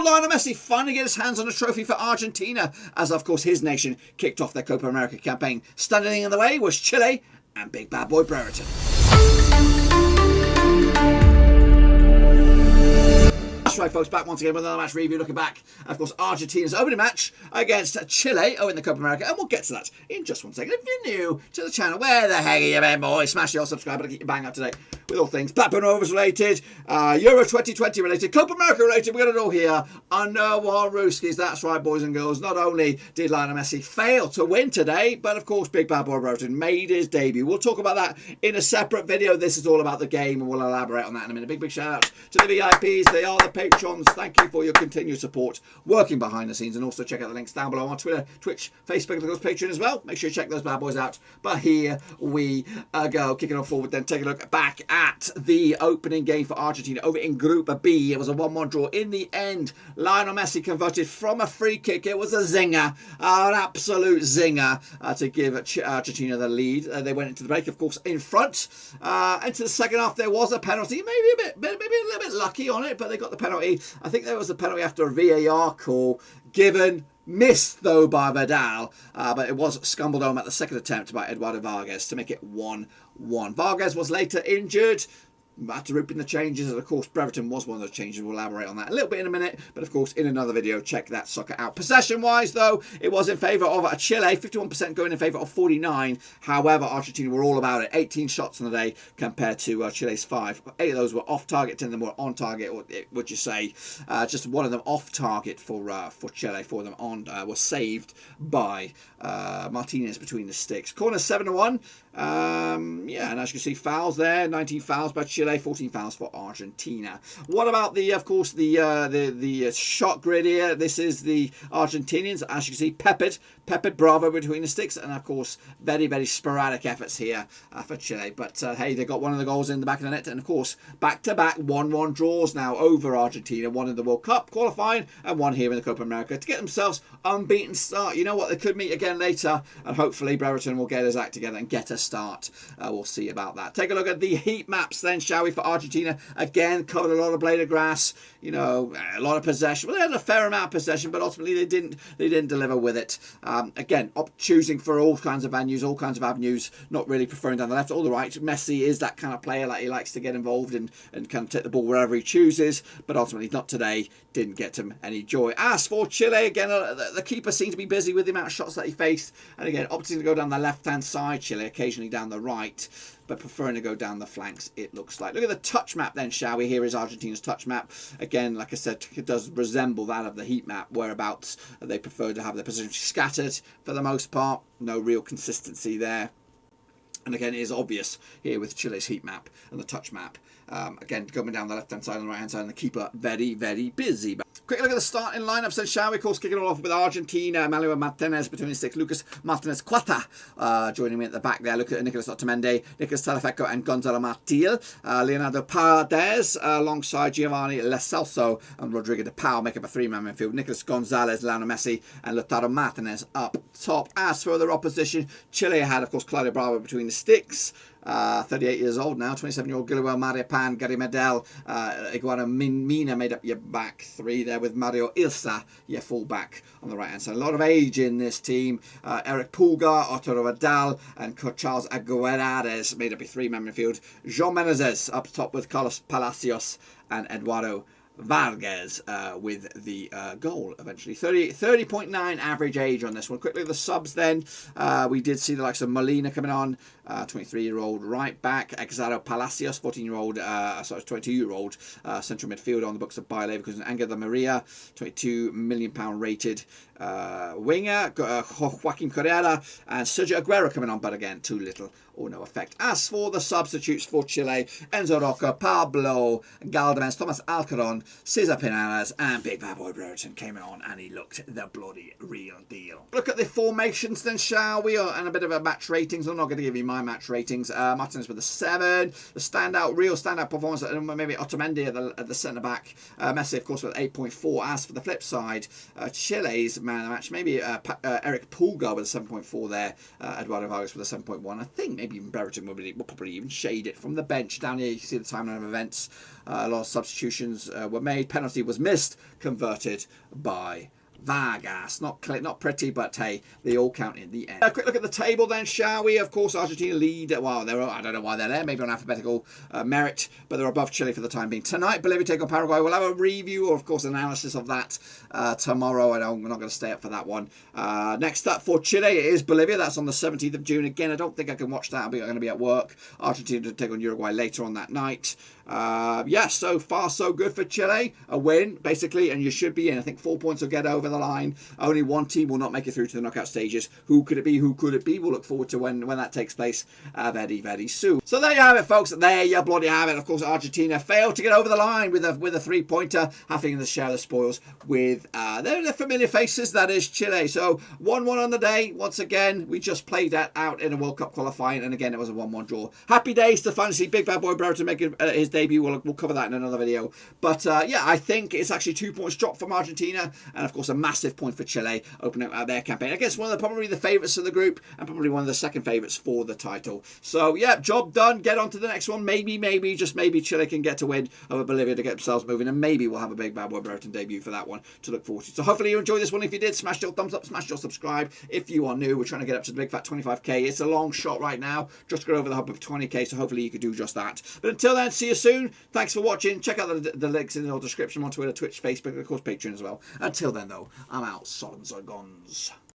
Will Lionel Messi finally get his hands on a trophy for Argentina, as of course his nation kicked off their Copa America campaign? Standing in the way was Chile and big bad boy Brereton. That's right, folks, back once again with another match review, looking back, of course, Argentina's opening match against Chile in the Copa America, and we'll get to that in just one second. If you're new to the channel, where the heck are you been, boys? Smash your subscribe button to keep you bang up to date with all things Blackburn Rovers related, Euro 2020 related, Copa America related. We've got it all here under one Rooskies. That's right, boys and girls. Not only did Lionel Messi fail to win today, but of course, big bad boy Brereton made his debut. We'll talk about that in a separate video. This is all about the game, and we'll elaborate on that in a minute. Big shout out to the VIPs. They are the patrons. Thank you for your continued support working behind the scenes, and also check out the links down below on Twitter, Twitch, Facebook, and of course Patreon as well. Make sure you check those bad boys out. But here we go, kicking on forward then, take a look back at the opening game for Argentina over in Group B. It was a 1-1 draw. In the end, Lionel Messi converted from a free kick. It was a zinger, an absolute zinger to give Argentina the lead. They went into the break, of course, in front. Into the second half, there was a penalty, maybe a little bit lucky on it, but they got the penalty. I think there was a penalty after a VAR call given. Missed, though, by Vidal, but it was scumbled home at the second attempt by Eduardo Vargas to make it 1-1. Vargas was later injured. Had to rope in the changes, and of course Brereton was one of those changes. We'll elaborate on that a little bit in a minute, but of course in another video, check that sucker out. Possession wise though, it was in favour of Chile, 51% going in favour of 49. However, Argentina were all about it. 18 shots on the day compared to Chile's 5. 8 of those were off target, 10 of them were on target, or would you say just one of them off target for Chile. 4 of them on were saved by Martinez between the sticks. Corner 7-1. Yeah, and as you can see, fouls there, 19 fouls by Chile, 14 fouls for Argentina. What about the shot grid here? This is the Argentinians, as you can see, peppered Bravo between the sticks, and of course very sporadic efforts here for Chile. But hey, they got one of the goals in the back of the net, and of course back-to-back 1-1 draws now over Argentina, one in the World Cup qualifying and one here in the Copa America, to get themselves unbeaten start. You know what, they could meet again later, and hopefully Brereton will get his act together and get a start. We'll see about that. Take a look at the heat maps then, shall we, for Argentina. Again, covered a lot of blade of grass, you know, a lot of possession. Well, they had a fair amount of possession, but ultimately they didn't deliver with it. Again, choosing for all kinds of venues, all kinds of avenues, not really preferring down the left or the right. Messi is that kind of player, like he likes to get involved and kind of take the ball wherever he chooses, but ultimately not today. Didn't get him any joy. As for Chile, again, the keeper seemed to be busy with the amount of shots that he faced, and again, opting to go down the left-hand side, Chile, occasionally down the right, but preferring to go down the flanks, it looks like. Look at the touch map then, shall we? Here is Argentina's touch map. Again, like I said, it does resemble that of the heat map, whereabouts they prefer to have their position scattered for the most part. No real consistency there. And again, it is obvious here with Chile's heat map and the touch map. Again, going down the left-hand side and the right-hand side, and the keeper very busy. Quick look at the starting lineups then, shall we? Of course, kicking it off with Argentina. Manuel Martinez between the sticks. Lucas Martinez Cuata joining me at the back there. Look at Nicolas Otamendi, Nicolas Talafecco, and Gonzalo Martil. Leonardo Paredes alongside Giovanni Lo Celso and Rodrigo de Pau make up a 3-man midfield. Nicolas Gonzalez, Lionel Messi, and Lautaro Martinez up top. As for their opposition, Chile had, of course, Claudio Bravo between the sticks. 38 years old now, 27-year-old Guillermo Maripan, Gary Medel, Iguana Mina made up your back 3 there, with Mario Ilsa, your full-back on the right-hand side. A lot of age in this team. Eric Pulgar, Arturo Vidal, and Charles Aguerares made up your 3-man midfield. Jean Menezes up top with Carlos Palacios and Eduardo Vargas with the goal eventually. 30.9 average age on this one. Quickly the subs then. We did see the likes of Molina coming on, 23-year-old right back. Exaro Palacios, 22-year-old central midfielder on the books of Bayer Leverkusen. Angel de Maria, £22 million rated winger. Joaquin Correa and Sergio Aguero coming on, but again, too little or no effect. As for the substitutes for Chile, Enzo Roca, Pablo Galdames, Thomas Alcaron, Cesar Pinares, and big bad boy Brereton came on, and he looked the bloody real deal. Look at the formations then, shall we? And a bit of a match ratings. I'm not going to give you my match ratings. Martinez with a 7. The real standout performance, maybe Otamendi at the centre back. Messi, of course, with 8.4. As for the flip side, Chile's man of the match, maybe Eric Pulgar with a 7.4 there. Eduardo Vargas with a 7.1. I think maybe even Brereton will probably even shade it from the bench. Down here you can see the timeline of events. A lot of substitutions were made. Penalty was missed, converted by Vargas. Not pretty, but hey, they all count in the end. A quick look at the table then, shall we? Of course, Argentina lead. Well, I don't know why they're there. Maybe on alphabetical merit, but they're above Chile for the time being. Tonight, Bolivia take on Paraguay. We'll have a review or, of course, analysis of that tomorrow. And we're not going to stay up for that one. Next up for Chile, it is Bolivia. That's on the 17th of June. Again, I don't think I can watch that. I'm going to be at work. Argentina to take on Uruguay later on that night. Yeah, so far so good for Chile. A win, basically, and you should be in. I think 4 points will get over the line. Only one team will not make it through to the knockout stages. Who could it be? Who could it be? We'll look forward to when that takes place very soon. So there you have it, folks. There you bloody have it. Of course, Argentina failed to get over the line with a three-pointer, having to share the spoils with their familiar faces, that is Chile. So 1-1 on the day. Once again, we just played that out in a World Cup qualifying, and again, it was a 1-1 draw. Happy days to finally see Big Bad Boy Brereton make his debut. We'll cover that in another video. But yeah, I think it's actually 2 points dropped from Argentina, and of course a massive point for Chile opening up their campaign against one of probably the favourites of the group, and probably one of the second favourites for the title. So yeah, job done. Get on to the next one. Maybe, just maybe Chile can get to win over Bolivia to get themselves moving, and maybe we'll have a Big Bad Boy Brereton debut for that one to look forward to. So hopefully you enjoyed this one. If you did, smash your thumbs up, smash your subscribe. If you are new, we're trying to get up to the big fat 25k. It's a long shot right now, just to go over the hump of 20k, so hopefully you could do just that. But until then, see you soon. Thanks for watching. Check out the links in the description on Twitter, Twitch, Facebook, and of course Patreon as well. Until then, though, I'm out. Solons are gone.